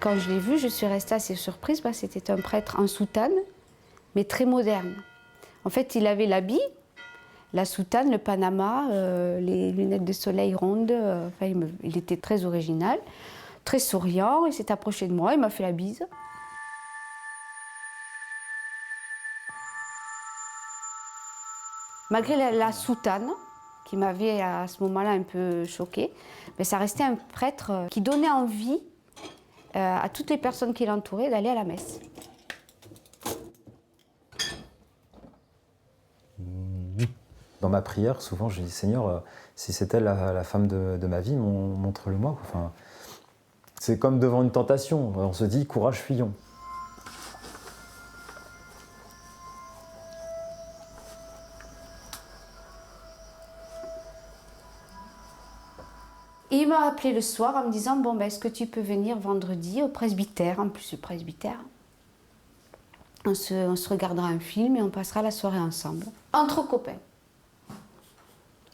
Quand je l'ai vu, je suis restée assez surprise parce que c'était un prêtre en soutane, mais très moderne. En fait, il avait l'habit, la soutane, le panama, les lunettes de soleil rondes. Enfin, il était très original, très souriant. Il s'est approché de moi, il m'a fait la bise. Malgré la soutane, qui m'avait à ce moment-là un peu choquée, mais ça restait un prêtre qui donnait envie à toutes les personnes qui l'entouraient d'aller à la messe. Dans ma prière, souvent, je dis « Seigneur, si c'était la femme de ma vie, montre-le-moi. » Enfin, c'est comme devant une tentation. On se dit « Courage, fuyons ». Et il m'a appelé le soir en me disant « Bon, ben, est-ce que tu peux venir vendredi au presbytère ?» En plus, le presbytère. On se regardera un film et on passera la soirée ensemble, entre copains.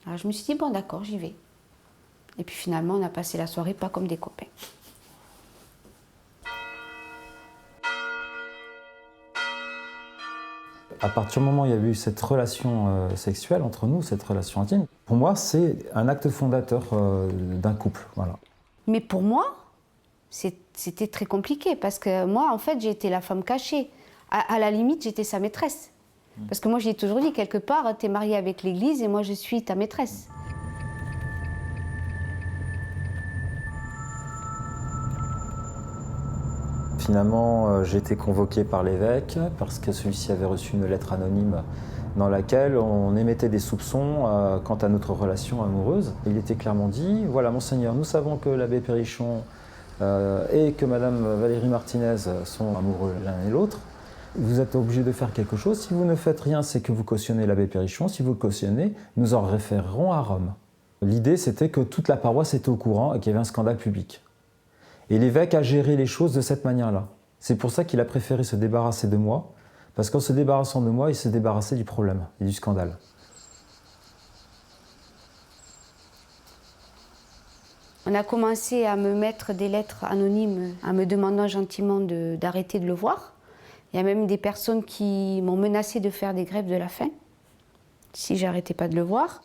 Alors je me suis dit « Bon, d'accord, j'y vais. » Et puis finalement, on a passé la soirée pas comme des copains. À partir du moment où il y a eu cette relation sexuelle entre nous, cette relation intime, pour moi, c'est un acte fondateur d'un couple. Voilà. Mais pour moi, c'était très compliqué parce que moi, en fait, j'ai été la femme cachée. À la limite, j'étais sa maîtresse. Parce que moi, j'ai toujours dit, quelque part, t'es mariée avec l'Église et moi, je suis ta maîtresse. Finalement, j'ai été convoqué par l'évêque parce que celui-ci avait reçu une lettre anonyme dans laquelle on émettait des soupçons quant à notre relation amoureuse. Il était clairement dit « Voilà, Monseigneur, nous savons que l'abbé Perrichon et que Madame Valérie Martinez sont amoureux l'un et l'autre. Vous êtes obligés de faire quelque chose. Si vous ne faites rien, c'est que vous cautionnez l'abbé Perrichon. Si vous cautionnez, nous en référerons à Rome. » L'idée, c'était que toute la paroisse était au courant et qu'il y avait un scandale public. Et l'évêque a géré les choses de cette manière-là. C'est pour ça qu'il a préféré se débarrasser de moi, parce qu'en se débarrassant de moi, il se débarrassait du problème et du scandale. On a commencé à me mettre des lettres anonymes en me demandant gentiment d'arrêter de le voir. Il y a même des personnes qui m'ont menacé de faire des grèves de la faim si j'arrêtais pas de le voir.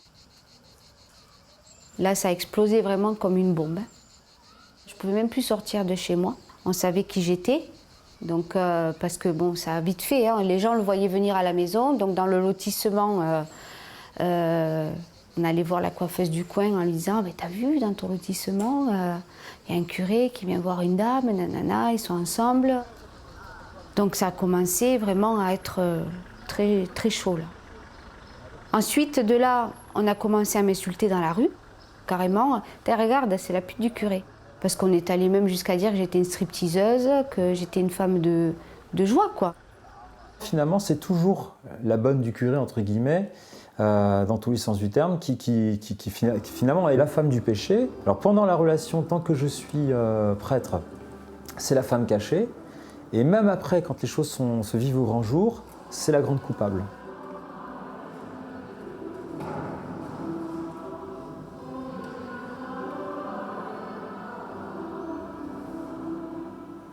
Là, ça a explosé vraiment comme une bombe. Je ne pouvais même plus sortir de chez moi. On savait qui j'étais, donc parce que bon, ça a vite fait. Hein. Les gens le voyaient venir à la maison, donc dans le lotissement, on allait voir la coiffeuse du coin en lui disant « T'as vu, dans ton lotissement, il y a un curé qui vient voir une dame, nanana, ils sont ensemble. » Donc ça a commencé vraiment à être très, très chaud là. Ensuite, de là, on a commencé à m'insulter dans la rue, carrément. « Regarde, c'est la pute du curé. » Parce qu'on est allé même jusqu'à dire que j'étais une stripteaseuse, que j'étais une femme de joie, quoi. Finalement, c'est toujours la bonne du curé, entre guillemets, dans tous les sens du terme, qui finalement est la femme du péché. Alors pendant la relation, tant que je suis prêtre, c'est la femme cachée. Et même après, quand les choses se vivent au grand jour, c'est la grande coupable.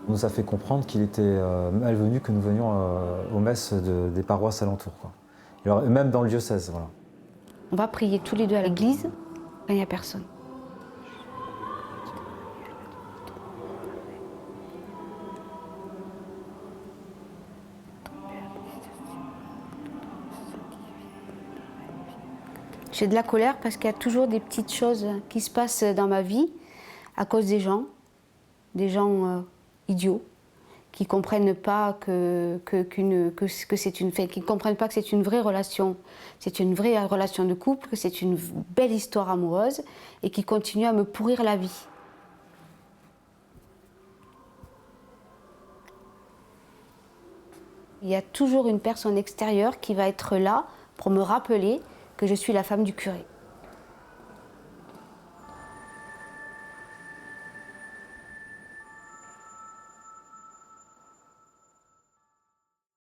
On nous a fait comprendre qu'il était malvenu que nous venions aux messes des paroisses alentours, quoi. Alors, même dans le diocèse, voilà. On va prier tous les deux à l'église, il n'y a personne. J'ai de la colère parce qu'il y a toujours des petites choses qui se passent dans ma vie à cause des gens idiots, qui ne comprennent pas que c'est une qui comprennent pas que c'est une vraie relation, c'est une vraie relation de couple, que c'est une belle histoire amoureuse et qui continuent à me pourrir la vie. Il y a toujours une personne extérieure qui va être là pour me rappeler que je suis la femme du curé.